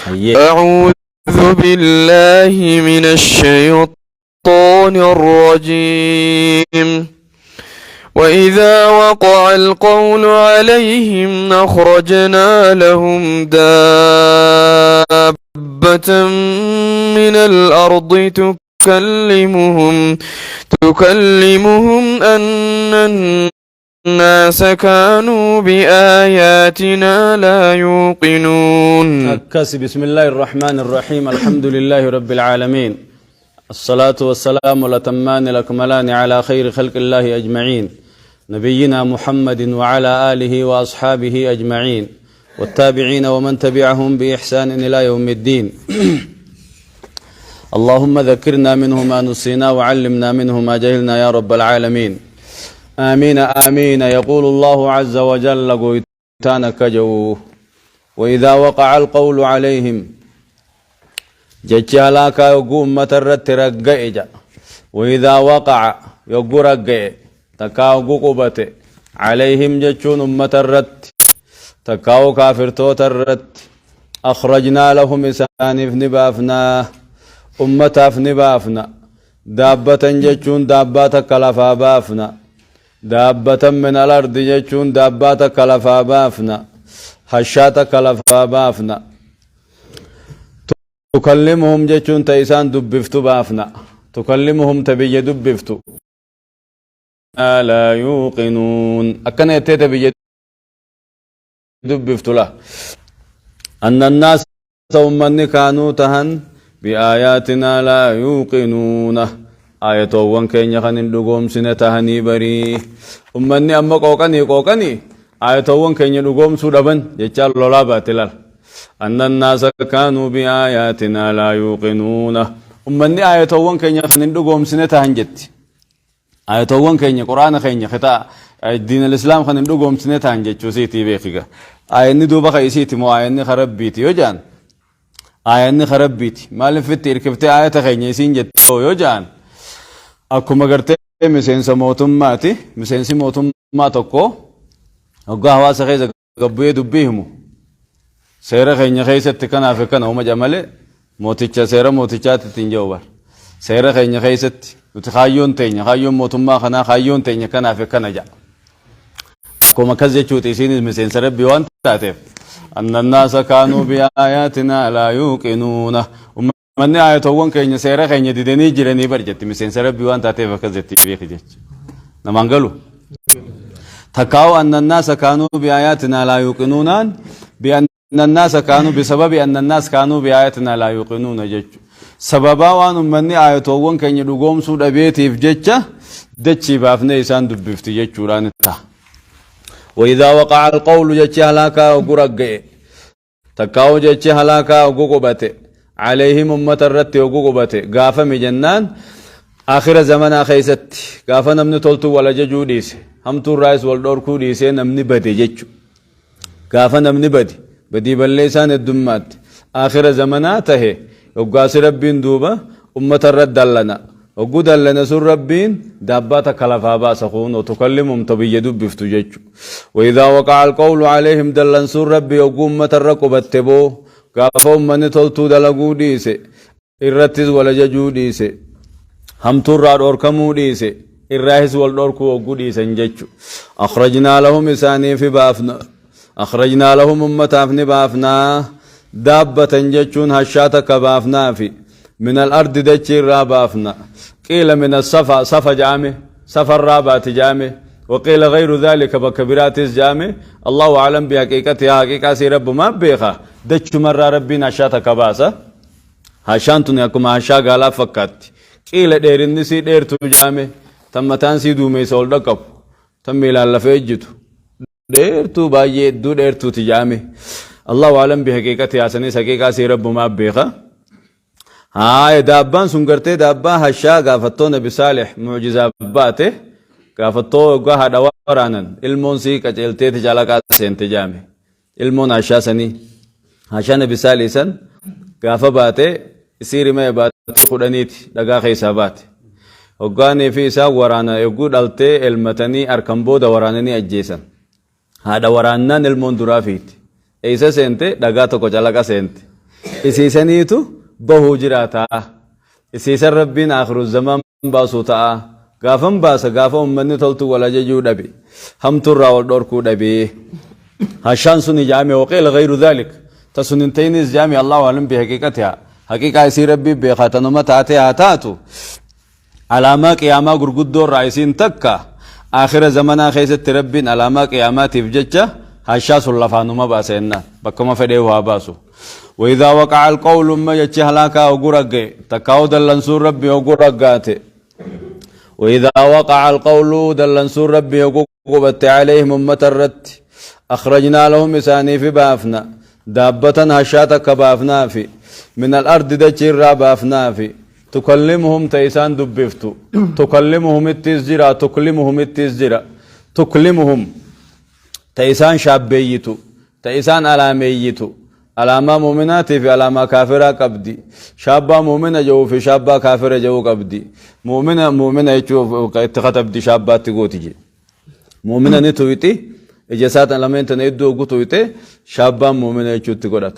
أعوذ بالله من الشيطان الرجيم. وإذا وقع القول عليهم أخرجنا لهم دابة من الأرض تكلمهم أن الناس كانوا بآياتنا لا يوقنون. بسم الله الرحمن الرحيم. الحمد لله رب العالمين، الصلاة والسلام الأتمان الأكملان على خير خلق الله أجمعين، نبينا محمد وعلى آله وأصحابه أجمعين والتابعين ومن تبعهم بإحسان إلى يوم الدين. اللهم ذكرنا منه ما نسينا وعلمنا منه ما جهلنا يا رب العالمين. آمين آمين. يقول الله عز وجل قويتانك جو وإذا وقع القول عليهم ججالاك يقوم مترت رقائجا وإذا وقع يقو رقائي تكاو قبت عليهم ججون مترت تكاو كافرتو ترت أخرجنا لهم إسانف نبافنا أمتاف نبافنا دابة ججون داباتك لفا بافنا دابة من الأرض ججون داباتك لفا بافنا هشاتك لفا بافنا تكلمهم ججون تيسان دبفتو بافنا تكلمهم تبي دبفتو لا يوقنون أكن يتيت بي دبفتو له أن الناس من كانوا تهن بآياتنا لا يوقنون. آية وان كين يخن لقوم سنة تهني بري أمني أما قوقني آية وان كين لقوم سودبن يجعل لولا باتلال أن الناس كانوا بآياتنا لا يوقنون. أمني آية وان كين يخن لقوم سنة تهنجت آية وان كين قرآن كين خطأ الدين الإسلام خن لقوم سنة تهنجت وسيتي بيخيقا آية ندوبا خيسيتي مو آية نخرب بيتي يوجان آية نخرب بيتي مالي فتي ركبتي آية خين يسين جتو يوجان akkuma gartee miseensa mootummaati. Miseensi mootummaa tokko hoggaa hawaasa keessa gabbu'ee dubbii himu seera keenya keessatti kanaaf kana uuma malee mooticha seera mootichaatti ittiin jedhu bar seera keenya keessatti nuti kaayyoon teenya kaayyoon mootummaa kanaa kaayyoon teenya kanaaf kana jedha. Akkuma akkas jechuuti isiin miseensa rabbii waan taateef annannaasa kaanuu biaayaatinaa laa yuuqinuuna. manni ayatowwan keenya seera keenya didanii jiranii barjetti miseensa rabbii waan taateef akkas jetti beeki jecha namaan galu takaawu annannaasa kaanuu biaayaatinaa laa yuuqinuunaan biannannaasa kaanuu bisababi annannaas kaanuu biaayaatinaa laa yuuqinuuna jechu sababaa waan ummanni ayatowwan keenya dhugoomsuu dhabeetiif jecha dachii baafnee isaan dubbifti jechuudhaan itta. وإذا وقع القول جتش هلاكا وقرقئ تكاو جتش هلاكا وققبت عليهم أمة الرت وققبت قافة مجنان آخر زمن خيست قافة نمني تلتو ولا ججو ديس همتو الرئيس والدوركو ديسي نمني بدي ججو قافة نمني بدي بالليسان الدمات آخر زمناته وقاس ربين دوبا أمة الرت دلنا وقود لنا سر ربين دابات كلفا باسخون وتكلمهم تبيدو بفتو ججو وإذا وقع القول عليهم دلن سر ربي وقوم مترقبت تبو قافهم من تلتو دلقو ديسي الرتز ولا ججو ديسي هم ترى دوركمو ديسي الراهز والدوركو وقو ديسي ججو أخرجنا لهم إساني في بافنا أخرجنا لهم أمتافني بافنا دابة ججون هشاتك بافنا في من الأرض دجي رابافنا قيل من الصفا صفا جامه صفا الرابات جامه وقيل غير ذلك بكبرات جامه الله أعلم بحقيقتها حقيقة سي رب ما بيخا دج مرة ربنا هشاتا كباسا هشانتون يكما هشا قالا فكات قيل دير النسي دير تجامه تم تانسي دومي سول دقب تم إلى فيجتو دير تو بايه دو دير تو تجامه الله أعلم بحقيقتها سنيس حقيقة سي رب ما بيخا هاي دابان سنگرتي دابان هشا قافتو نبي صالح معجزة باته قافتو قاها دوارانن المون سي كجلتي تجالكا سنتجامي المون هشا سني هشا نبي صالح سن قافة باته سيري ما باته خدانيت دقا خيسا باته وقاني في إسا ورانا يقول ألتي المتني أركمبو دوارانني أجيسن هذا ورانان المون درافيت إيسا سنتي دقا تكو جالكا سنتي إسيسانيتو بهو جراتا إسيسان ربين آخر الزمان باسو تاء غافن باسا غافا أمني تلتو ولا جيجو دبي هم ترى والدوركو دبي هشان سني جامع وقيل غير ذلك تسننتين جامع الله أعلم بحقيقتها حقيقة يسير ربي بخاتنما تاتي تاتو علامة قيامة غرغدو رئيسين تكا آخر زمانا خيست ربين علامة قيامات بججة هشاس اللفانما باسينا بكما فديوها باسو وإذا وقع القول ما يجي هلاكا وغرق تكاو دلنسور ربي وغرقات وإذا وقع القول دلنسور ربي وغرقت عليهم أمة الرد أخرجنا لهم إساني في بافنا دابة هشاتك بافنا في من الأرض دجير بافنا في تكلمهم تيسان دبفتو تكلمهم التزجرة تكلمهم التزجرة تكلمهم تيسان شابيتو تيسان علاميتو علامة مؤمنات في علامة كافرة قبدي شابة مؤمنة جو في شابة كافرة جو قبدي مؤمنة يشوف اتخطب دي شابات تقوتي مؤمنة نتويتي إجسات علامين تنيدو قوتويتي شابة مؤمنة يشوف تقولات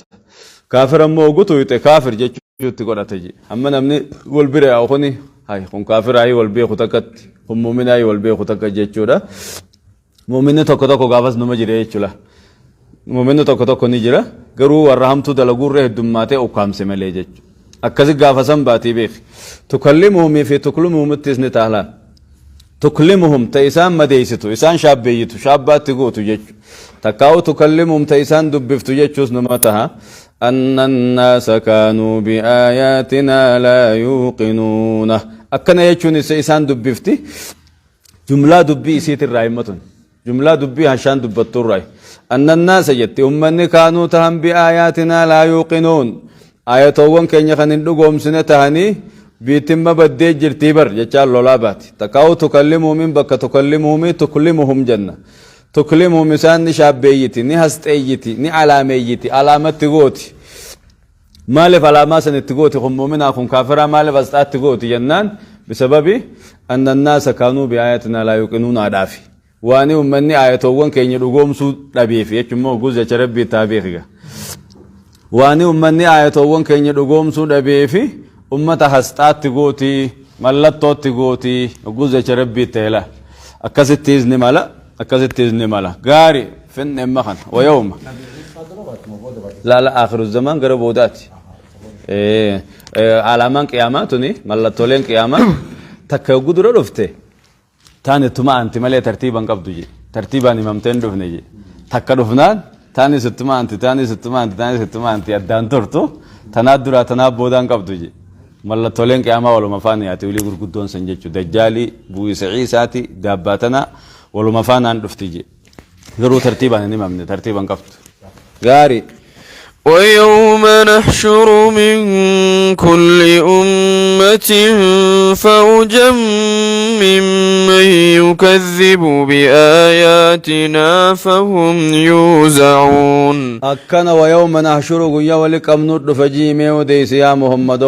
كافر مو قوتويتي كافر يشوف تقولات جي أما نمني والبري أخوني هاي هم كافر هاي والبي خطكت هم مؤمنة هاي والبي خطكت جيتشورا مؤمنة تكو غافز نمجري يشولا مؤمنة تكو نجرا garuu warra hamtuu dalaguurra heddummaatee ukkaamse malee jechu akkasi gaafasan baatii beek tukallimuhum fi tuklimuhum ittisni taala tuklimuhum ta isaan madeeysitu isaan shaabbeeyyitu shaabbaatti gootu jechu takkaawu tukallimuhum ta isaan dubbiftu jechuus numa taha أن الناس كانوا بآياتنا لا يوقنون أكنا يجون إسان دبفتي جملة دبي سيت الرائمة جملة دبي هشان دبت الرأي أن الناس جت أمني كانوا تهم بآياتنا لا يوقنون آياتوان كن يخنين لقوم سنة تهني بيتم بدي جرتيبر يجعل لولابات تكاو تكلمهم من بك تكلمهم جنة تكلمهم مثلا نشابيتي نهستيتي نعلاميتي علامة تقوتي مالف علامة سنتقوتي هم مؤمنا هم كافرا مالف أستات تقوتي جنان بسبب أن الناس كانوا بآياتنا لا يوقنون عدافي واني ومني آياتوان كين يلقوم سود ربيفي يجمع جوز يشربي تابيخيا واني ومني آياتوان كين يلقوم سود ربيفي أمة هستات تقوتي ملتوت تقوتي جوز يشربي تهلا أكست مالا غاري فن مخن ويوم لا آخر الزمان قربودات علامان قياماتني ملتولين قيامات تكو قدر رفته تاني تما أنت مالي ترتيبا قبضو جي ترتيبا نمامتين دفني جي تكا دفنان تاني ستما أنت يدان ترتو تنادرا تنابودان قبضو جي ملتولين قياما ولو مفاني ياتي ولي قرقودون سنجيشو دجالي بوي سعيساتي داباتنا ولو مفانا دفتي جي غرو ترتيبا نمامني ترتيبا قبض غاري ويوم نحشر من كل أمة فوجا ممن يكذب بآياتنا فهم يوزعون أكنا ويوم نحشر قيا ولك أمنود فجيمي وديس يا محمد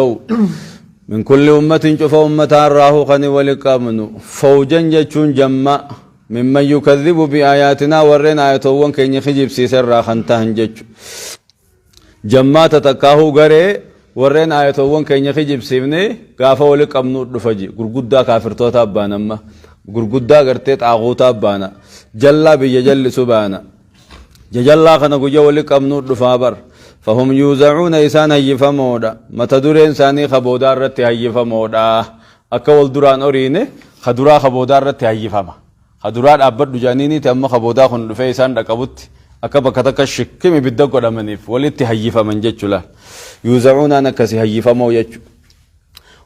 من كل أمة شوف أمة راهو خني ولك أمنو فوجا جتشون جمع ممن يكذب بآياتنا ورنا آياتوان كي يخجب سيسر راخنتهن جتشو جماعة تكاهو غري ورين آياتوان كي يخجب سيبني غافا ولك أمنود فجي غرغدا كافرتوتا بانما غرغدا غرتيت آغوتا بانا جلا بيجل سبانا ججلا خنا قجا ولك أمنود فابر فهم يوزعون إسان هيفا مودا متدور إنساني خبودار رتي هيفا مودا أكوال دران أوريني خدورا خبودار رتي هيفا ما خدورات أبد جانيني تأما خبودا خن لفيسان ركبت أكبا كتك الشكم بدك ولا منيف ولت هيفا من جتشلا يوزعون أنا كسي هيفا مو يجو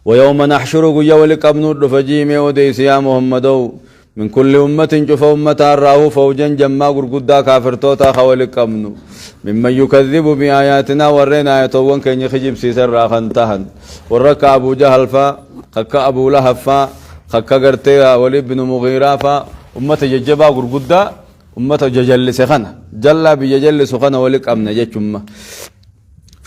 ويوم نحشر قيا ولك أبنود فجيم وديس يا محمد من كل أمة شوف أمة راه فوجا جمع قرقدا كافر توتا خولك أمنو ممن يكذب بآياتنا ورنا آياتوان كن يخجب سيسر راخنتهن ورك أبو جهل فا خك أبو لهب فا خك قرتي ولي بن مغيرة فا أمة ججبا قرقدا أمة ججل سخنة جلا بججل سخنة ولك أمن جتشم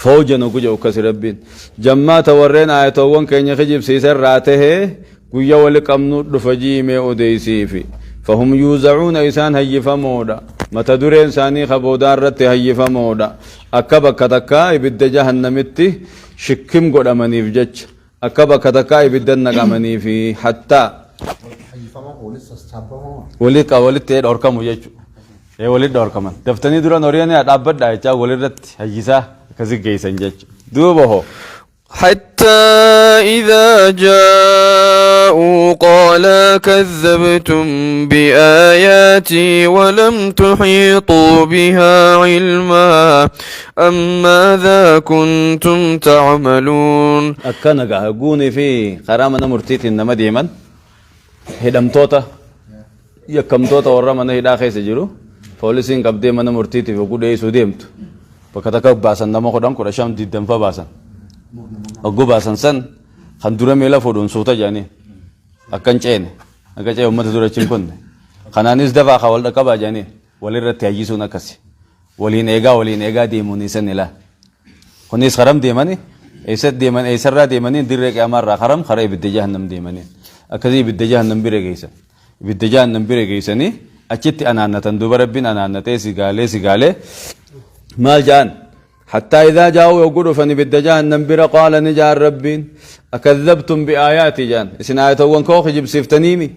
فوجا نقول وكسر ربين جماعة ورين آياتوان كن يخجب سيسر راته قويا ولك أمنو رفجي مي أديسي في فهم يوزعون إسان هيفا مودا متى دورين ساني خبودان رت هيفا مودا أكبا كتكا إبد جهنمتي شكم قد أمني في جج أكبا كتكا إبد نقامني في حتى ولد تيد أركم وجهه ولد أركمان دفتني دورا نورياني أدابد دايتا ولدت هيسا كذي جيسن جج دوبه حتى إذا جاءوا قال كذبتم بآياتي ولم تحيطوا بها علما أم ماذا كنتم تعملون أكنغا غوني في قرامنا مرتيت إنما ديما هدم توتا يكم توتا ورمنا هدا خيس جرو فولسين قبدي من مرتيت في قود يسو ديمت فكتاك باسن نما خدام كرشام ديدم فباسن أقول باسن سن خندورة ميلا فودون صوتا جاني أكن چين أكن چين أمة دورة چنكون خنانيس دفع خوال دكابا جاني ولي رتي هجيسونا كسي ولين إيغا ديموني سن إلا خنيس خرم ديماني إيسد ديمان إيسر را ديماني ديرك أمار را خرم خرأي بد جهنم ديماني أكذي بد جهنم بيره جيسا بد جهنم بيره جيساني أشتي أنا نتندوب ربنا أنا نتيسي قالي مال جان حتى إذا جاءوا يقولوا فني بد جهنم بيره قال نجار ربين أكذبتم بآياتي جان إسن آية وانكو خجب سيفتنيمي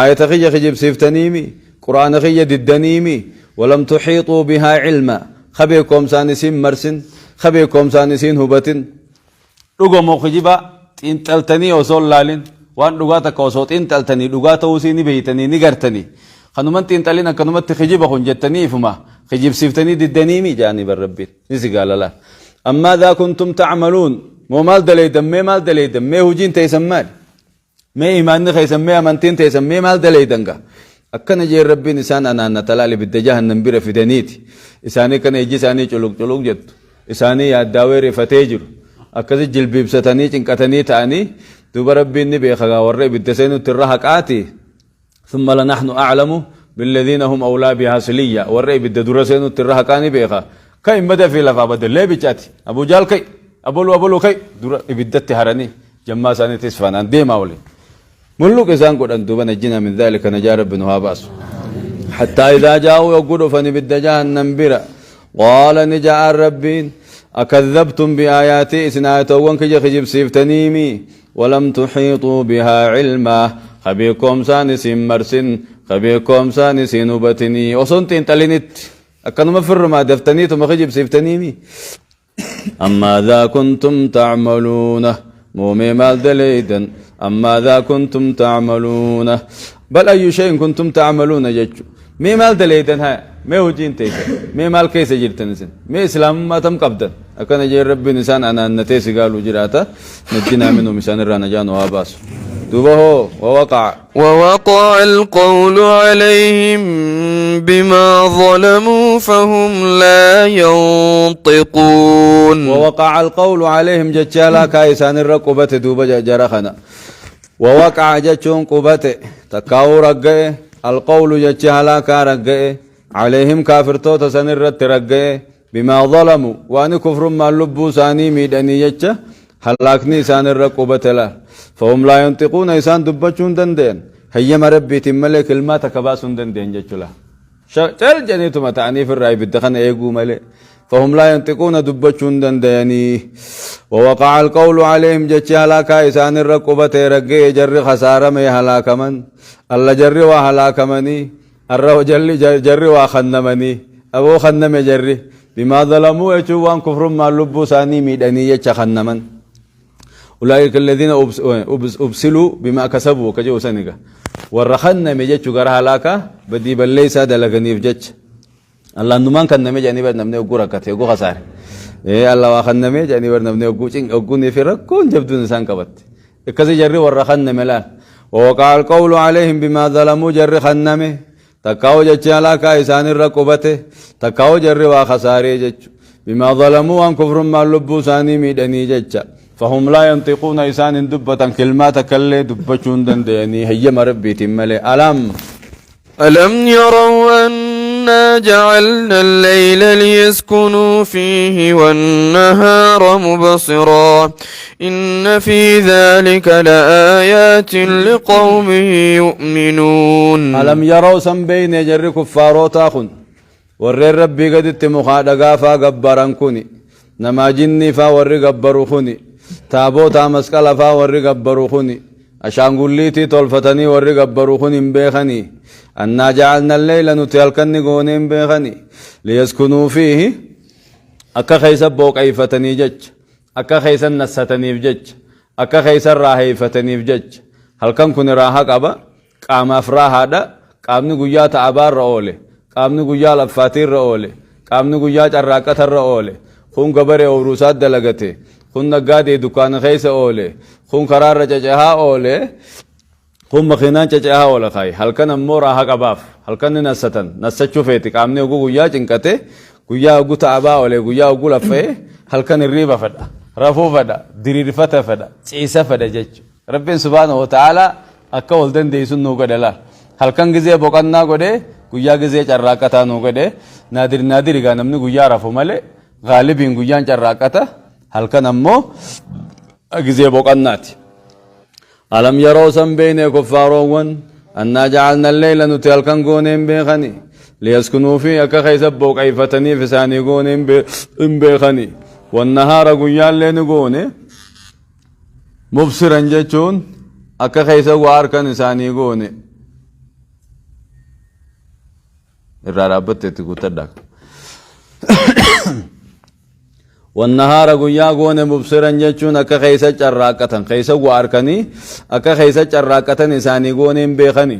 آية خجب سيفتنيمي قرآن خجب ددنيمي ولم تحيطوا بها علما خبيكم سانسين مرسن خبيكم سانسين هبتن رقمو خجبا انتلتني وصول لالين وان رقاتك وصوت انتلتني رقاتا وسيني بيتني نقرتني خنومنت انتلين أكنومت خجب خنجتني فما خجب سيفتني ددنيمي جانب الربين نسي قال لا أما ذا كنتم تعملون مو مال دليدم مال دليدم هجين تيسمال ما إيمان خيسم أمانتين تيسم مال دليدنغا أكن جي ربي نسان أنا نتلالي بالدجاه النبير في دنيتي إساني كان يجي ساني چلوك جد إساني ياداوي فتيجر أكذي جلبيب ستاني چنكتني تاني دوب ربي النبي خغا ورّي بالدسين ترهق آتي ثم لنحن أعلم بالذين هم أولى بها سليا ورّي بالدرسين ترهقاني بيخا كاي مدى في لفا بدل ليه بيچاتي أبو جال كاي أبولو كاي دور إبدت هراني جمع ساني تسفان أن ديما ولي ملوك إسان قد أنتوبا نجينا من ذلك نجار بن هاباس حتى إذا جاءوا يقولوا فنبد جهنم برا قال نجاء الربين أكذبتم بآياتي إسناية وانك جخجب سيفتنيمي ولم تحيطوا بها علما خبيكم سانسين مرسن خبيكم سانسين بتني وصنتين تلينت أكنوا مفر ما دفتني ثم خجب سيفتنيمي أما ذا كنتم تعملون مومي مال دليدا أما ذا كنتم تعملون بل أي شيء كنتم تعملون جتشو مي مال دليدن هاي مي وجين تيسا مي مال كيس جرتنسن مي إسلام ما تم قبدا أكن جير ربي نسان أنا نتيسي قالوا جراتا نجينا منه مسان الرانا جانو هاباس دوبه ووقع القول عليهم بما ظلموا فهم لا ينطقون ووقع القول عليهم جتشالا كايسان الرقبة دوبة جرخنا ووقع جتشون قبة تكاو رقئ القول جتشالا كارقئ عليهم كافرتوت سنرت رقئ بما ظلموا وان كفر ما لبو ساني ميداني جتش هلاكني سان الرقبة لا فهم لا ينطقون إسان دبچون دندين هيما ربي تملك كلمات كباسون دندين جتشلا شل جنيتما تعني في الرأي بالدخن ايقو ملئ فهم لا ينطقون دبچون دنديني ووقع القول عليهم جتش هلاكا إسان الرقبة رقئ جر خسارة مي هلاك من الله جر وهلاك مني الرو جر وخنمني أبو خنم جر بما ظلموا يجوان كفر ما لبو ساني ميداني يجا خنمن أولئك الذين أبسلوا بما كسبوا كجو سنقا ورخنا مجتشو غرها لاكا بدي بل ليس دلغني بجتش الله نمان كان نمي جاني بر نمني أقو ركت يقو خسار الله واخن نمي جاني بر نمني أقو چين أقو نفر كون جبدو نسان كبت كذي جري ورخنا ملال ووقع القول عليهم بما ظلموا جر خنمي تكاو جتش لاكا إسان الرقبته تكاو جري وخساري جتش بما ظلموا أن كفر ما لبو ساني ميداني جتش فهم لا ينطقون إسان دبة كلمات كله دبچون دنديني هي مربي تملي ألم يروا أنا جعلنا الليل ليسكنوا فيه والنهار مبصرا إن في ذلك لآيات لقوم يؤمنون ألم يروا سنبين يجر كفاروتا خن warreen rabbii gaditti mukaa dhagaafaa gabbaran kuni namaa jinnii faa warri gabbaru kuni taabootaa masqala faa warri gabbaru kuni ashaangulliitii tolfatanii warri gabbaru kun hin beekanii annaa ja'alna alleyla nuti halkanni goone hin beekanii liyaskunuu fiihi akka keeysa booqayfatanii jecha akka keeysan nassataniif jecha akka keeysan raaheeyfataniif jecha halkan kun raaha qaba qaamaaf raahaadha qaamni guyyaa ta'abaarra oole qaamni guyyaa laffaatiirra oole qaamni guyyaa carraaqatarra oole kun gabaree ooruusaat dalagate kun naggaadee dukkaana keeysa oole kun karaarra cacahaa oole kun makiinaan cacahaa oole kaayi halkan ammoo raaha qabaaf halkan ni nassatan nassachuu feeti qaamni oguu guyyaa cinqate guyyaa oguu ta'abaa oole guyyaa oguu laffa'e halkan hirriiba fedha rafuu fedha diriirfata fedha ciisa fedha jechu rabbiin subhaanahu wa ta'aalaa akka wal dandeeysun nuu godhe laal halkan gizee boqannaa godhe guyyaa gizee carraaqataa nuu godhe naadirigaa namni guyyaa rafu malee gaalibiin guyyaan carraaqata halkan ammoo gizee boqannaati alam yeroo san beeyne kuffaarowwan annaa ja'alna alleyla nuti halkan gooneen beekani liyaskunuu fi akka keeysa booqayfataniif isaanii gooneen hin beekani wannahaara guyyaallee ni goone mubsiran jechuun akka keeysa waa harkan isaanii goone irraa dhaabbatteetti guuttadhaa والنهار قويا قون مبصرا جتشون أكا خيسا جراكة خيسا واركني أكا خيسا جراكة نساني قون بيخني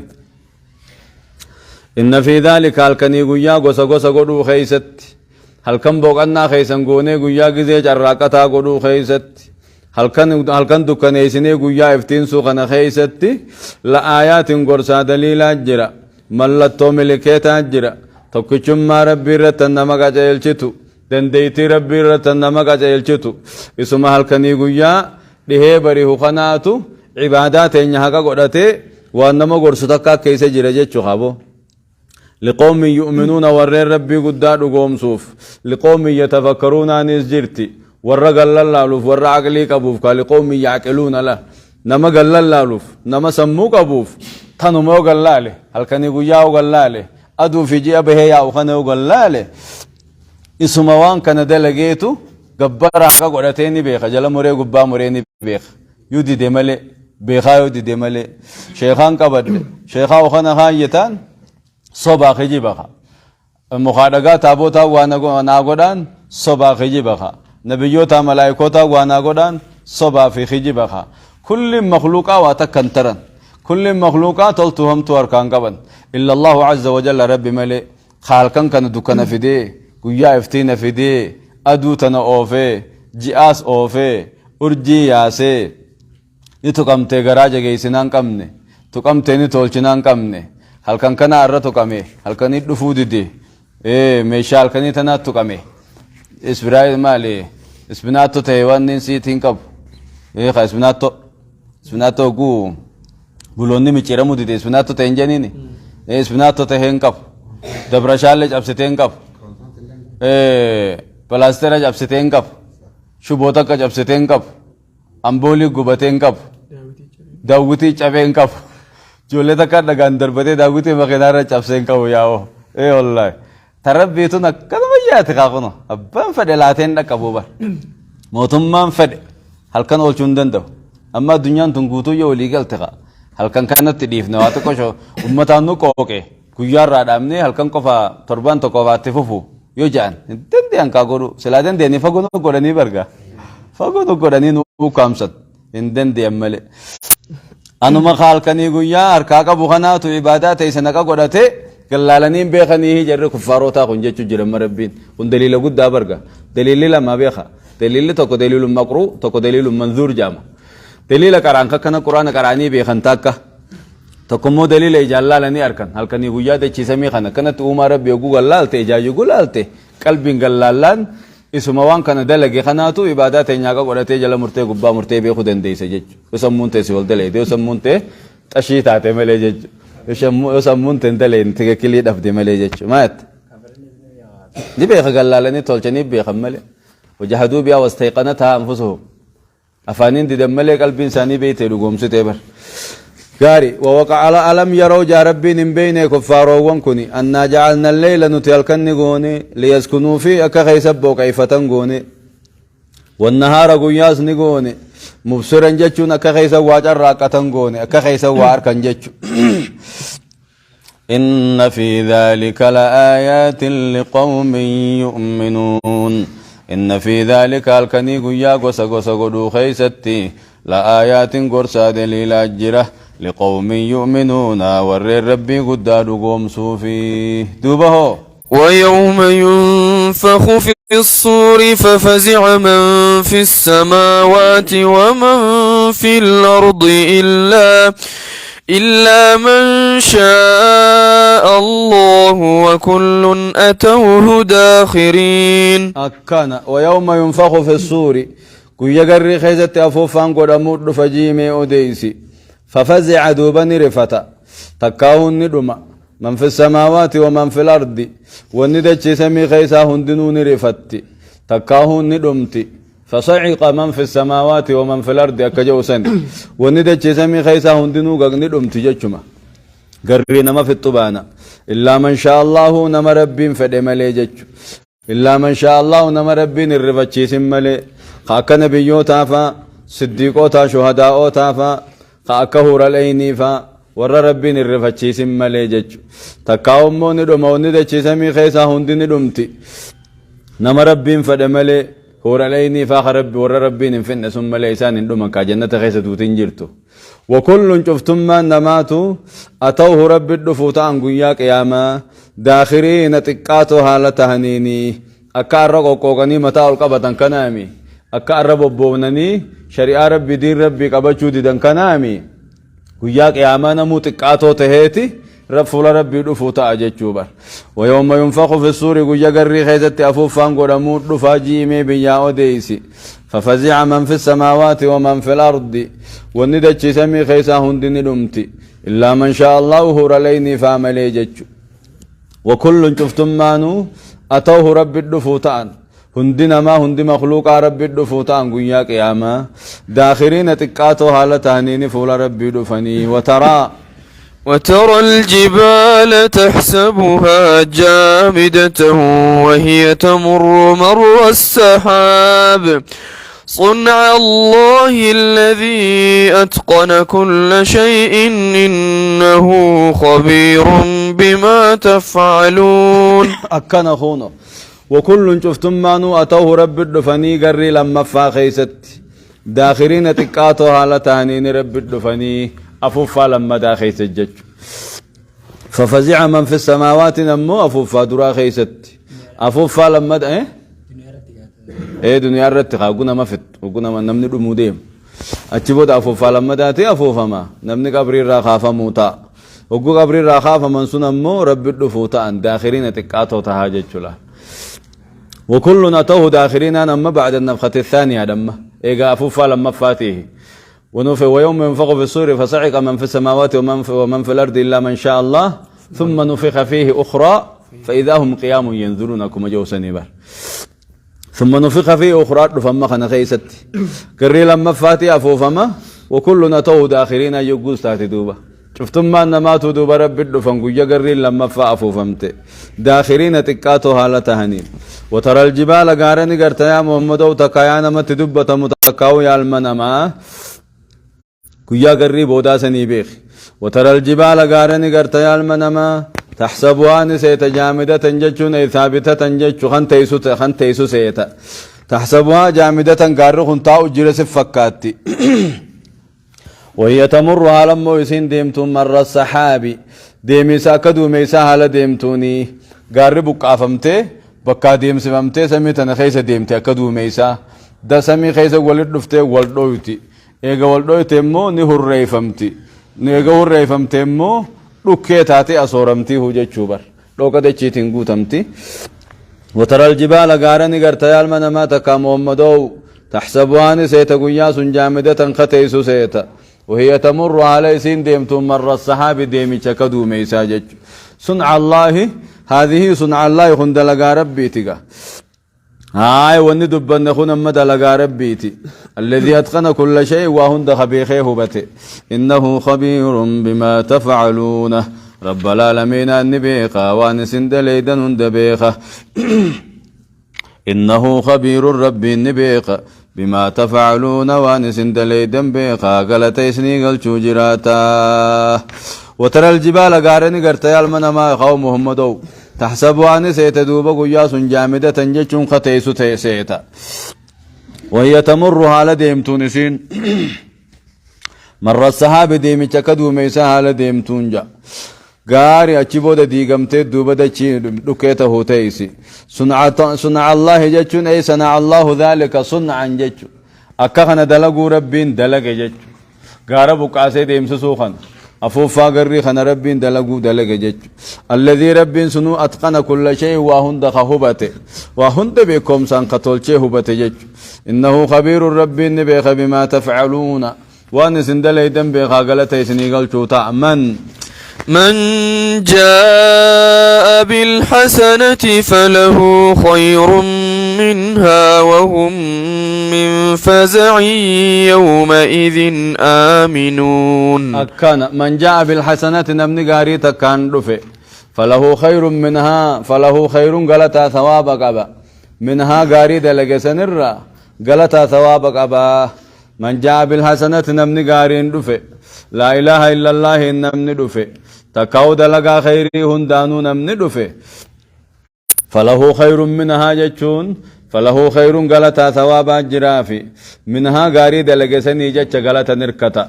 إن في ذلك هالكني قويا قوسا قوسا قدو خيست هالكن بوغنا خيسا قوني قويا قزي جراكة قدو خيست هالكن دكانيسني قويا افتين سوخنا خيست لآيات قرسا دليلا جرا ملتو ملكيتا جرا توكيشم ما ربي رتن نمكا جيلشتو dandeeytii rabbii irratti nama qajeelchitu isuma halkanii guyyaa dhihee bari'u kanaatu cibaadaa teenya haqa godhatee waan nama gorsu takka keessa jira jechuu qabo لقوم يؤمنون ورّين ربي قدّا قومسوف لقوم يتفكرون عن الزرتي ورّا قال اللالوف ورّا عقلي قبوف لقوم يعقلون له نما قال اللالوف نما سمو قبوف تنو مو قال لاله هل كان يقول قال لاله أدو في جيبه يا وخنو قال لاله اسم وان كان دلقيتو قبّر حقا قرأتيني بيخا جل مري قبّا مريني بيخ يودي دمالي بيخا يودي دمالي شيخان قبض شيخا وخنا خايتان صبا خجي بخا مخادقا تابوتا وانا قدان صبا خجي بخا نبيوتا ملايكوتا وانا قدان صبا في خجي بخا كل مخلوقا واتكنترن كل مخلوقا تلتهم تواركان قبن إلا الله عز وجل ربي ملي خالقا كان دكنا في دي قويا افتين في دي أدوتنا أوفي جئاس أوفي أرجي ياسي نتقمتي غراجة جيسنان قمني تقمتي نتولشنان قمني هل كان كنا أرتو كمي هل كان يدفود دي ميشا هل كان يتناتو كمي اسبراي مالي اسبناتو تيوان ننسي تنكب خا اسبناتو قو بلوني ميشيرمو دي اسبناتو تنجانيني اسبناتو تهنكب دبرشال جابستين كب پلاستر جابستين كب شبوتا کا جابستين كب امبولي گوبتين كب داوتی چابين كب جولے تک دگان دربتے داوتی مخدار چابسين كب یاو والله ترب بيتو نکد ويات قاقنو ابن فدلاتين دکبوبر موتمان فد هل كان اولچوندن دو اما دنيا تنگوتو يو ليگل تقا هل كان كانت تديف نواتو كشو امتانو کوکے كيار رادامني هل كان كفا تربان تو كفا تفوفو يوجان دندي انكا غورو سلادن دني فغونو غوراني برغا فغونو غوراني نو كامسد دندي امله انو ما خال كني غيا اركا كبخنا تو عبادات يسنكا غودته قلالني بخني جر كفاروتا كنجچو جرم ربين كن دليل غدا برغا دليل لما بخا دليل تو دليل مقرو تو دليل منظور جام دليل قران كنا قران قراني بخنتاكا تكمو دليل جلالني أركن هل كان يقول جاد تشيسمي خنا كانت عمر بيقول جلالته جاجو جلالته قلب جلالان اسمه كان دلق خناتو عبادات ينجا قرأت جل مرتي قبا مرتي بيخدن ديس جج يسمون تسول دليل يسمون ته تشيتات ملي جج يسمون تندلين تكلي دفد ملي جج مات دي بيخ جلالني تولشني بيخ ملي وجحدوا بها واستيقنتها أنفسهم أفانين دي دملي قلب إنساني بيته لقوم ستبر قاري ووقع على ألم يروا جا ربي بين كفار وانكني أنا جعلنا الليل نتيلكن قوني ليسكنوا فيه أكا خيسبوا كيف تنقوني والنهار قياس نقوني مبصرا جتشون أكا خيسا واجر راكا تنقوني أكا خيسا واركا جتشو إن في ذلك لآيات لقوم يؤمنون إن في ذلك الكني قيا قوسا قوسا قدو خيستي لآيات قرصا دليل أجرة لقوم يؤمنون ورر ربي قداد قوم صوفي دوبه ويوم ينفخ في الصور ففزع من في السماوات ومن في الأرض إلا من شاء الله وكل أتوه داخرين أكان ويوم ينفخ في الصور كي يقري خيزة أفوفان قد أمود فجيمي أديسي ففزع دوبني رفتا تكاهن ندما من في السماوات ومن في الأرض وندج سمي خيسا هندنون رفتي تكاهن ندمتي فصعق من في السماوات ومن في الأرض أكجوسن وندج سمي خيسا هندنو ندمتي جتشما قري نما في الطبانة إلا من شاء الله نما ربي فدملي جتش إلا من شاء الله نما ربي الرفتشي سملي خاك نبيوتا فا صديقوتا شهداؤوتا فا خاك هور الأيني فا ور ربي الرفتشي سملي جتش تكاومو ندوم وندج سمي خيسا هندن ندمتي نما ربي فدملي هور الأيني فا خرب ور ربي نفن ثم ليسان ندوم كجنة خيسا توتنجرتو وكل شفتم ما نماتو أتوه رب الدفوت عن قياك ياما داخرين تقاتو حالة هنيني أكارقو قوغني متاع القبة كنامي أكارب بونني شريعة ربي دين ربي قبچو دي كنامي قياك ياما نمو تقاتو تهيتي رب فول ربي دفوت أججوبر ويوم ينفخ في الصور قيا قري خيزت أفوفان قرمو دفاجي مي بياو ديسي ففزع من في السماوات ومن في الأرض وندج سمي خيسا هندن دمتي إلا من شاء الله هو ليني فاملي جج وكل شفتم مانو أتوه رب الدفوتان هندنا ما هند مخلوق رب الدفوتان قيا قياما داخرين تقاتو حالتانين فول رب دفني وترى الجبال تحسبها جامدة وهي تمر مر السحاب صنع الله الذي أتقن كل شيء إنه خبير بما تفعلون أكنا خونو وكل شفتم مانو أتوه رب الدفني قري لما فاخيست داخرين تقاتو حالتانين رب الدفني أفوفا لما داخيست جج ففزع من في السماوات نمو أفوفا درا خيست أفوفا لما دنيا رتقا قنا ما فت وقنا ما نمني دموديم أتشبود أفوفا لما داتي أفوفا ما نمني قبري راخافا موتا وقو قبري راخافا من سنمو رب الدفوتا أن داخرين تقاتو تهاجج له وكل نتوه داخرين نما بعد النفخة الثانية لما إيقا أفوفا لما فاتيه ونوفي ويوم ينفخ في الصور فصعق من في السماوات ومن في الأرض إلا من شاء الله ثم نفخ فيه أخرى فإذا هم قيام ينظرونكم جوسني بر ثم نفخ فيه أخرى فما خنا خيست قري لما فاتي أفوفما وكلنا تو داخرين يقوز تحت دوبة شفتم ما نماتوا دوبة رب الدفن قوية قري لما فأفوفمت داخرين تكاتو حالة هنين وترى الجبال قارني قرت يا محمد وتكايانا متدبة متكاو يا المنما كويا قري بودا سني بيخ وترى الجبال قارني قرت يا المنما تحسبها نسيت جامدة تنججون أي ثابتة تنجج خن تيسو سيتا تحسبها جامدة قارو خنطاو جلس فكاتي وهي تمر على موسين ديمتون مر السحابي ديميسا كدو ميسا هلا ديمتوني قاربو قافمتي بكا ديم سفمتي سميتنا خيسة ديمتي كدو ميسا دا سمي خيسة ولد دفتي والدويتي ايغا والدويتي مو نهر ريفمتي نيغا هر ريفمتي مو لكي تاتي أصورمتي هو جتشوبر لو قد تشيتين قوتمتي وترى الجبال قارني قرتيال من ما تكا محمدو تحسبواني سيتا قياس جامدة ختيسو سيتا وهي تمر على سين ديمتو مر الصحابي ديمي چكدو ميسا جتش صنع الله هذه صنع الله خندلقا ربي تقا هاي وني دبنا خنا مدى لقى ربيتي الذي أتقن كل شيء وهند خبيخه بته إنه خبير بما تفعلونه رب العالمين النبيقة وانس دليدا دبيقة إنه خبير رب النبيقة بما تفعلون وانس دليدا بيقة قالت يسني قل جراتا وترى الجبال قارني قرتيال من ما قوم محمدو تحسب أن سيتدوب قياس جامدة تنجتون خطيس سيتا وهي تمر على ديم تونسين مر الصحابة ديم تكدو ميسا على ديم تونجا غاري أتشبود ديغمتي دوبا دچي دكيتا هوتيسي صنع الله جچون أي صنع الله ذلك صنعا جچو أكخنا دلقو ربين دلق جچو غارا بقاسي ديم سسوخن أفوفا قري خنا ربين دلقو دلق جج الذي ربين سنو أتقن كل شيء وهند خهبته وهند بكم سان قتل شيء هبته جج إنه خبير ربين بيخ بما تفعلون وان سندل يدن بيخ غلطة سنيقل شوتا من جاء بالحسنة فله خير منها وهم من فزع يومئذ آمنون أكان من جاء بالحسنة نمني قاري تكان رفع فله خير منها فله خير غلطة ثوابك أبا منها قاري دلق سنرى غلطة ثوابك أبا من جاء بالحسنة نمني قاري رفع لا إله إلا الله نمني رفع تكاو دلقا خيري هندانو نمني رفع فله خير منها جتشون فله خير غلطة ثوابا جرافي منها غاري دلقسني جتش غلطة نركتا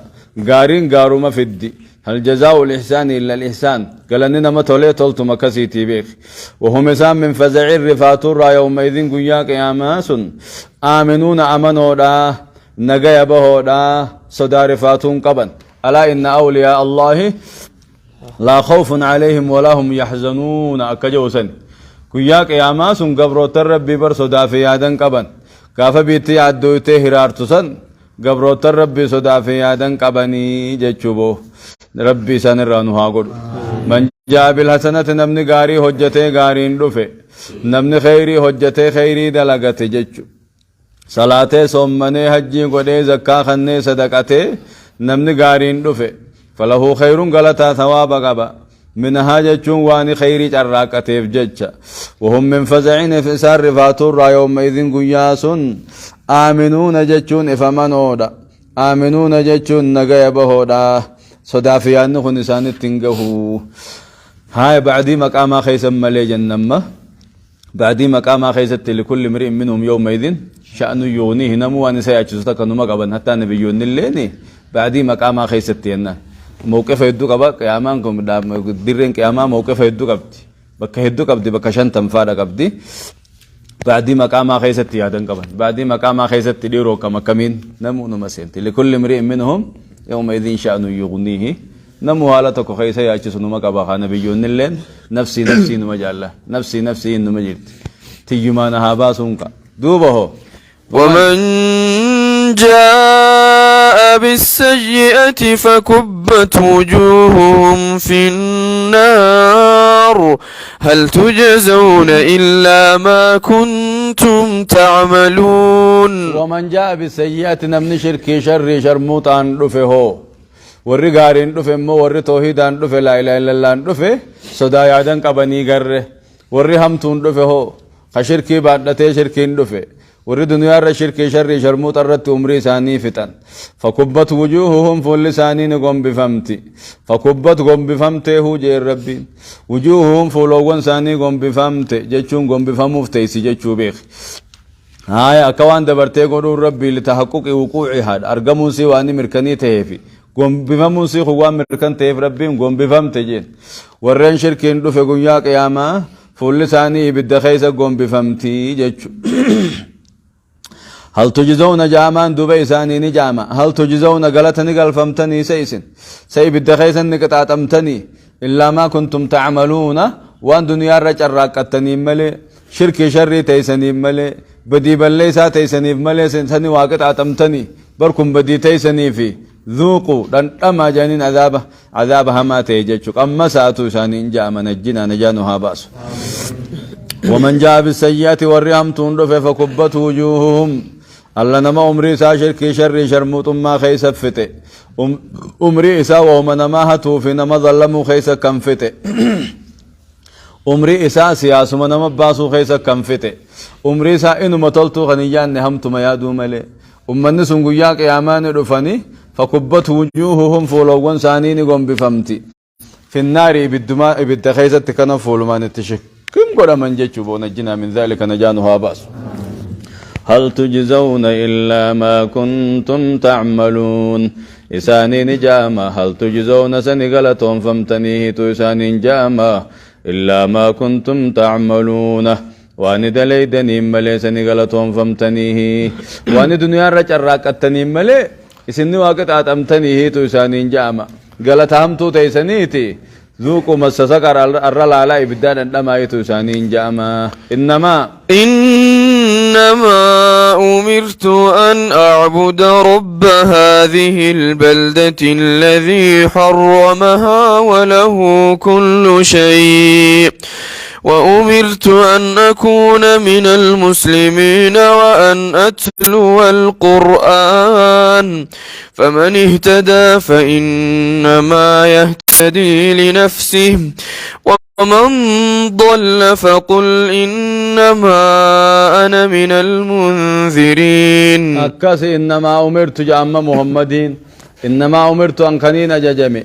غارين غارما فدي هل جزاء الإحسان إلا الإحسان قال أننا ما تولي تولت مكسيتي بيخ وهم سام من فزع الرفاتور يومئذ قياك يا ماسن آمنون أمنوا دا نقيا بهو دا صدا رفاتون قبن ألا إن أولياء الله لا خوف عليهم ولا هم يحزنون أكجوسن كياك يا ماسن قبروت ربي بر صدا في يادن قبن كافا بيتي عدويته هرارتسن قبروت ربي صدا في يادن قبني جتشبو ربي سنرانوها قد من جاء بالحسنة نمني غاري حجته غارين رفه نمني خيري حجته خيري دلغته جتشو صلاة صومني حجي قده زكاة خنه صدقته نمني غارين رفه فله خير غلطة ثواب قبا منها جتشون واني خيري جراكته جتشا وهم من فزعين في سار رفاتور يومئذ قياسون آمنون جتشون إفمنودا آمنون جتشون نغيبهودا صدافيان نخون نسان تنقهو هاي بعدي مقاما خيسا ملي جنما بعدي مقاما خيسا لكل مرئ منهم يومئذ شأن يغنيه نمو واني سيأجزتك نمقبا حتى نبيون الليني بعدي مقاما خيسا تينا موقف هدو قبا قيامانكم ديرين قياما موقف هدو قبدي بكا هدو قبدي بكا شنتم فادا قبدي بعدي مقاما خيسا تيادن قبا بعدي مقاما خيسا تديرو كما كمين نمو نمسين لكل مرئ منهم يومئذ شأن يغنيه نمو حالتك خيسا يأجزو نمقبا نبيون اللين نفسي نفسي نمجالله نفسي نفسي نمجلت تيجمانها باسونك دوبه ومن جاء بالسيئة فكبت وجوههم في النار هل تجزون إلا ما كنتم تعملون ومن جاء بالسيئة نمني شركي شر شرموطان رفه ورّي غارين رفه مو ورّي توحيدان رفه لا إله إلا الله رفه صدا يادن قبني غره ورّي همتون رفه خشركي بعدته شركين رفه ورّي دنيا را شركي شر شرموط الرت عمري ثاني فتن فكبت وجوههم فل ثاني نقوم بفهمتي فكبت قوم بفهمته هو جير ربي وجوههم فلوغن ثاني قوم بفهمته جچون قوم بفهمو فتيسي جچو بيخ هاي أكوان دبرتي قولوا ربي لتحقق وقوعها أرقمون سيواني مركني تهفي قوم بفهمون سي خوان مركن تهف ربي قوم بفهم تجين ورّين شركين دفع قنياك ياما فل ثاني بالدخيسة قوم بفهمتي جچو هل تجزون جامان دبي ثاني نجاما هل تجزون غلطني غلفمتني سيسن سيب الدخيسن نكتاتمتني إلا ما كنتم تعملون وان دنيا رجراقتني ملي شركي شري تيسني ملي بدي بليسا تيسني ملي سنسني واقت اتمتني بركم بدي تيسني في ذوقوا دان اما جانين عذابها ما تيجچو اما ساتو ثاني جاما نجنا نجانها باس ومن جاء بالسيئات والرهم تندف فكبت وجوههم الله نما عمري سا شركي شر شرموت ما خيس فته عمري سا وما نما هتو في نما ظلموا خيس كم فته عمري سا سياس ما نما باسو خيس كم فته عمري سا إنه مطلتو غنيان نهمت ما يادو ملي أمني سنقيا قيامان رفني فكبت وجوههم فولوان سانين قم بفمتي في النار بالدماء بالدخيزة كان فولمان التشك كم قد من جيتشو نجنا من ذلك نجانها باس هل تجزون إلا ما كنتم تعملون إسانين جاما هل تجزون سنغلتهم فامتنيه تو إسانين جاما إلا ما كنتم تعملون وان دليدني ملي سنغلتهم فامتنيه وان دنيا رجراكتني ملي إسني وقت أتمتنيه تو إسانين جاما غلطهم تو تيسنيتي ذوقوا مسسكر الرلا إبدان لما يتو إسانين جاما إنما أمرت أن أعبد رب هذه البلدة الذي حرمها وله كل شيء وأمرت أن أكون من المسلمين وأن أتلو القرآن فمن اهتدى فإنما يهتدي لنفسه ومن ضل فقل إنما أنا من المنذرين أكاسي إنما أمرت جامع محمدين إنما أمرت أن كنين ججمي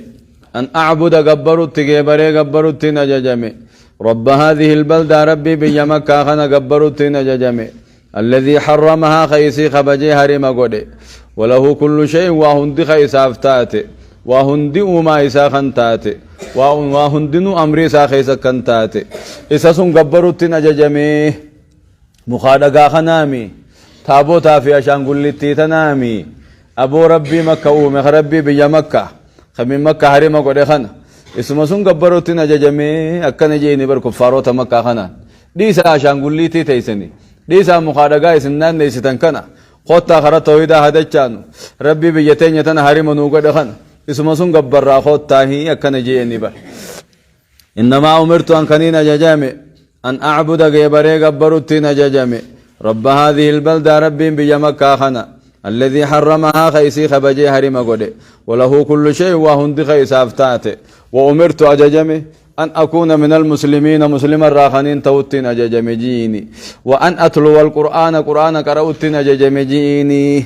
أن أعبد قبرت تجبري قبرت نججمي رب هذه البلدة ربي بيمكة خنا قبرت نججمي الذي حرمها خيسي خبجي هرم قدي وله كل شيء وهندي خيس أفتاتي وهندي وما إسا خنتاتي وهندي أمري سا خيس كنتاتي إسا سن قبرت نججمي مخادقا خنامي تابوتا في أشان قلتي تنامي أبو ربي مكة ومخ ربي بيمكة خمين مكة هرم قدي خنا اسم سن قبروت نججمي أكن جيني بر كفاروت مكة خنا ديسا عشان قليتي تيسني ديسا مخادقا اسنان نيستن كنا خوتا خرا تويدا هدچانو ربي بيتين يتن هرم نوغد خنا اسم سن قبرا خوتا هي أكن جيني بر إنما أمرت أن كنين ججامي أن أعبد غيبري قبروت نججمي رب هذه البلدة ربي بيمكة خنا الذي حرمها خيسي خبجي هرم قدي وله كل شيء وهندي خيس أفتاته وأمرت أججمي أن أكون من المسلمين مسلم الراخنين توتين أججمي جيني وأن أتلو القرآن قرآن قرأتين أججمي جيني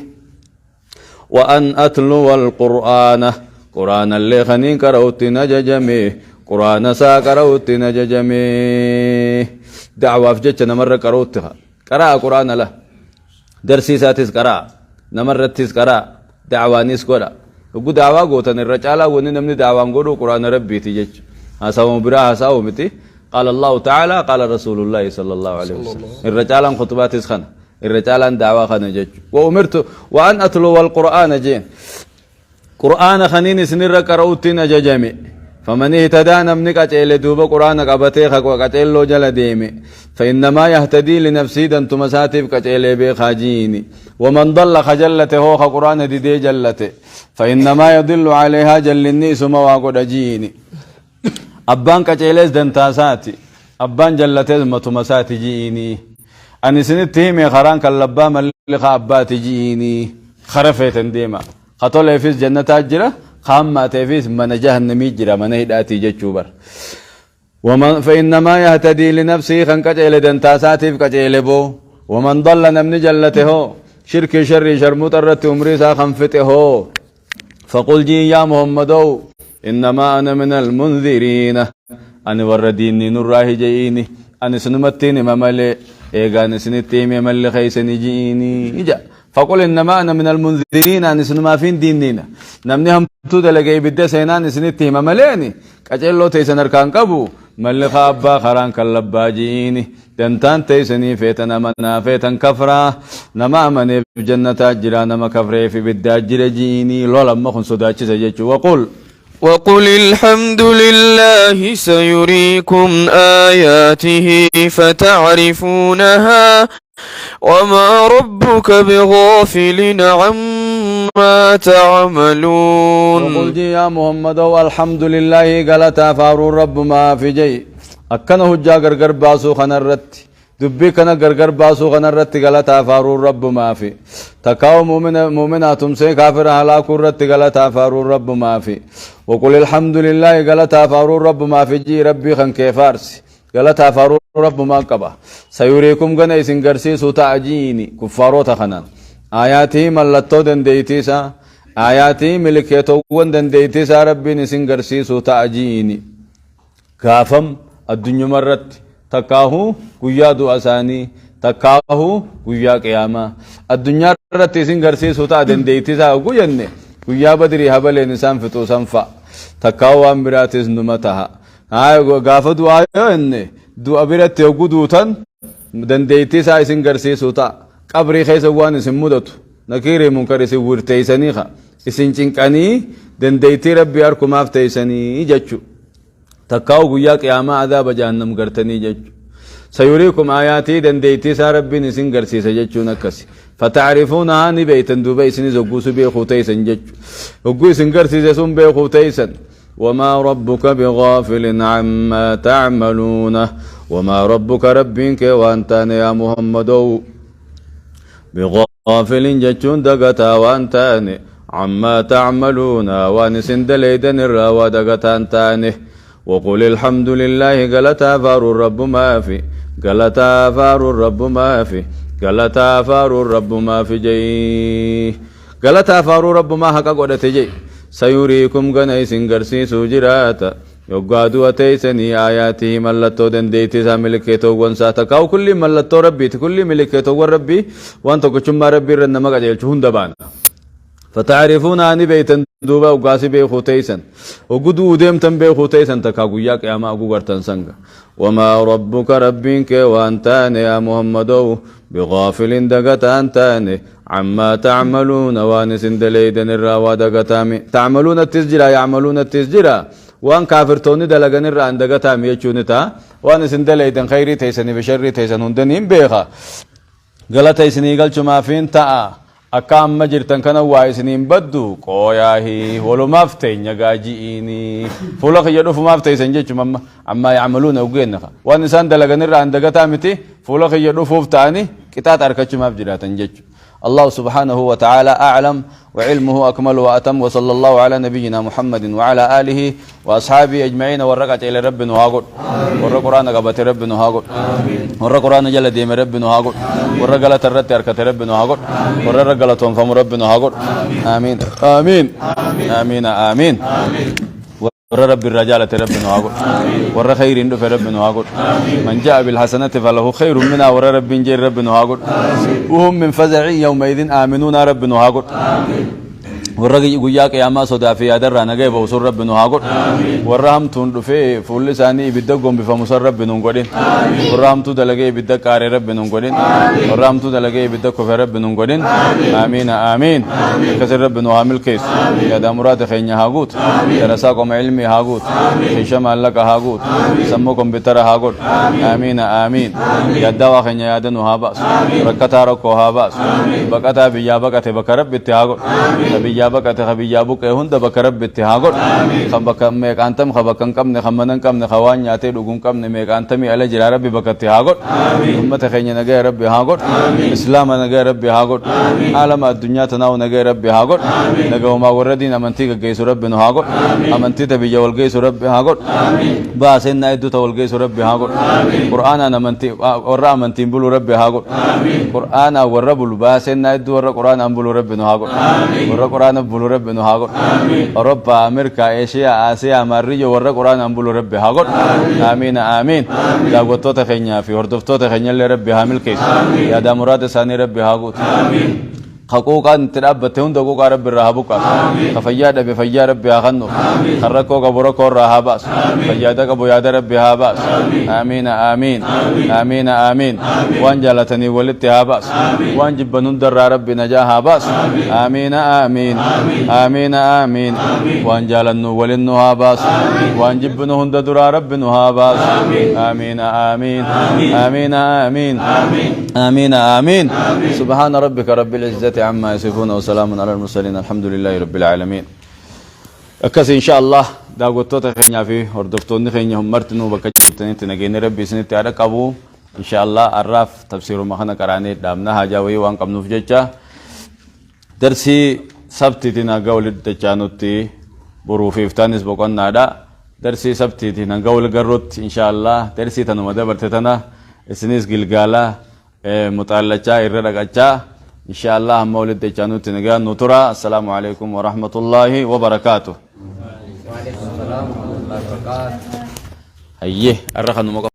وأن أتلو القرآن قرآن اللي خنين قرأتين أججمي قرآن سا قرأتين أججمي دعوة فجتش نمر قرأتها قرأ قرآن له درسي ساتس قرأ نمرتس قرأ دعوانيس قرأ وقو دعوة قوتن الرجالة وني نمني دعوة نقولوا قرآن ربي تيجي هساهم برا هساهم متي قال الله تعالى قال رسول الله صلى الله عليه وسلم الرجالة خطبات خنا الرجالة دعوة خنا جج وأمرت وأن أتلو القرآن جين قرآن خنين سنر قرأتين ججمي فمن اهتدى نمنك أجل دوب قرآن قبتي خق وقتل لو جل ديمي فإنما يهتدي لنفسي دنت مساتب كأجل بخاجيني ومن ضل خجلته هو قرآن دي جلته فإنما يضل عليها جلني سما واقود جيني أبان كأجلس دنتاساتي أبان جلته متمساتي جيني أني سنتي مي خران كاللبا ملخ أباتي جيني خرفت ديما خطول في جنة أجرة خام ما تفيس من جهنم يجرى من هداتي جتشوبر ومن فإنما يهتدي لنفسه خن كجيل دنتاساتي كجيل بو ومن ضل نمن جلته شرك شر شرمطرت أمريسا خنفته فقل جي يا محمد إنما أنا من المنذرين أنا ورديني نراه جيني أنا سنمتيني مملي إيغاني سنتيمي مملي خيسني جيني إجا فقل إنما أنا من المنذرين أن سنما فين ديننا نمني هم تودا لقي بدي سينان سنتي ممليني كأجلو تيسن أركان كبو ملي خابا خران كاللبا جيني دنتان تيسني فيتنا منا فيتن كفرا نما مني في جنة أجرا نما كفري في بدي أجر جيني لولا مخن صداتي سجيتش وقل الحمد لله سيريكم آياته فتعرفونها وما ربك بغافل عما تعملون وقل يا محمد والحمد لله قالت فارو رب ما في جي أكنا هجا غرغر باسو خنرت دبي كنا غرغر باسو خنرت غلطا فارو رب ما في تكاو مؤمناتم سي كافر هلاكو رت غلطا فارو رب ما في وقل الحمد لله غلطا فارو رب ما في جي ربي خن كيفارس غلطا فارو رب ما قبا سيريكم غن اسنغرسي سوتا اجيني كفارو تخنان آياتي ملتو دنديتيسا آياتي ملكيتو دنديتيسا ربي نسنغرسي سوتا اجيني كافم الدنيا مرت تكاهو قيا دو أساني تكاهو قيا قياما الدنيا رت سنغرسي سوتا دنديتيسا قيا قيا بدري هبل نسان فتو سنفا تكاهو أمبراتيس نمتها غافة دو آيو إني دو أبرت يوقودوتن دنديتيسا سنغرسي سوتا قبري خيس وان سمودتو نكيري منكر سور تيسنيخا اسنچنقني دنديتي ربي اركو ماف تيسني جچو تكاو غيا قيامه عذاب جهنم غرتني جچو سيريكم آياتي دنديتي سا ربي نسن غرسيس جچو نكسي فتعرفونها نبيتن دوبي سن زغوس بي خوتيسن جچو وغو سن غرسيس سن بي خوتيسن وما ربك بغافل عما تعملون وما ربك ربك وانت يا محمد بغافل جچون دغتا وانتاني عما تعملون وانسن دليدن الراوا دغتان تاني وقل الحمد لله غلطا فار الرب ما في غلطا فار الرب ما في غلطا فار الرب ما في جي غلطا فار الرب ما حق قدت جي سيريكم غنيسن غرسي سوجراتا يوغادو اتيسني آياتي ملتو دنديتي ساملكيتو وانسا تكاو كل ملتو ربي كل ملكيتو وربي وانتو كچما ربي رنما قجلچ هندبان فتعرفون اني بيتن دوبا وغاسي بي خوتيسن وغدو ديمتن بي خوتيسن تكاغو يا قياما اغو غرتن سنگ وما ربك ربك وانتان يا محمد بغافل دغتان عما تعملون وانسن دليدن الراوا دغتامي تعملون التسجيل يعملون التسجيل وان كافرتوني دلغن الران دغتامي يچونتا وان سندليدن خيري تيسني بشري تيسن هندنين بيخا غلطه سني غلچما فين تا أكام مجرتن كنا وايسنين بدو قوياهي ولو مافتين يجاجيني فولا خيرو فمافتين سنجت مما عما يعملون وجينها وانسان دلغن الران دغتامتي فولا خيرو فوفتاني كتات أركتش مافجراتن جت الله سبحانه وتعالى أعلم وعلمه أكمل وأتم وصلى الله على نبينا محمد وعلى آله وأصحابه أجمعين ورقت إلى ربنا هاقول ورق قرآن قبت ربنا هاقول ورق قرآن جل ديم ربنا هاقول ورق قلت الرت أركت ربنا هاقول ورق قلت وانفم ربنا هاقول آمين آمين آمين آمين ور رب الرجالة ربنا هاقول ور خير في ربنا هاقول من جاء بالحسنة فله خير منها ور رب جير ربنا هاقول وهم من فزع يومئذ آمنون ربنا هاقول ورقي قياك يا ما صدا في هذا الرنا جايب وصور ربنا هاقول ورهم تندفع فول لساني بدقهم بفمسر ربنا نقولين ورهم تدلقي بدق كار ربنا نقولين ورهم تدلقي بدق كفر ربنا نقولين آمين آمين كسر ربنا عامل كيس يا دامرات خيني هاقول يا رساكم علمي هاقول خشم الله كهاقول سموكم بترى هاقول آمين آمين يا دوا خيني يا دنو هاباس ركتا ركو هاباس بكتا بيا بكتا بكرب بتهاقول بيا بكت خبيجا بك هند بكرب بتهاقول خبك ميك أنتم خبكن كم نخمنن كم نخوان ياتي لقون كم نميك أنتمي على جل ربي بكت هاقول أمة خيني نجى ربي هاقول إسلام نجى ربي هاقول عالم الدنيا تناو نجى ربي هاقول نجوا ما وردين أمنتي كجيس ربي نهاقول أمنتي تبيجا والجيس ربي هاقول باسين نايدو تولجيس ربي هاقول قرآن أنا منتي ورا منتي بلو ربي هاقول قرآن ورا بلو باسين نايدو ورا قرآن أمبلو ربي نهاقول ورا قرآن بلو ربي نهاقول أوروبا أمريكا إيشيا آسيا ماريجو ورا قرآن أمبلو ربي هاقول آمين آمين لا قطوت خينيا في وردفتوت خينيا لربي هامل كيس يا دامورات ساني ربي هاقول حقوقا ترابته هند حقوق رب الرهابك خفياد بفيا رب هاخنو خركو كبركو الرهاباس فيادك بياد رب هاباس آمين آمين آمين آمين وان جلتني ولدتهاباس وان جبنون در رب نجاهاباس آمين آمين آمين آمين وان جلنو ولنو هاباس وان جبنو هند در رب نهاباس آمين آمين آمين آمين آمين آمين سبحان ربك رب العزة عما يصفون وسلام على المرسلين الحمد لله رب العالمين أكس إن شاء الله دا قطوة خينيا في وردفتون خينيا هم مرتنو بك تنجين ربي سنتي على كابو إن شاء الله الراف تفسير ما خنا قراني دامنا هاجاوي وان قم نفجتة درسي سبتي تناقول التجانوتي بروفي فتانس بقول نادا درسي سبتي تناقول قرط إن شاء الله درسي تنمدا برتتنا سنيس جلجالا مطالعة إرادة إن شاء الله مولد التجانوتي نجا نطرا السلام عليكم ورحمة الله وبركاته. وعليكم السلام ورحمة الله وبركاته. أيه الرخان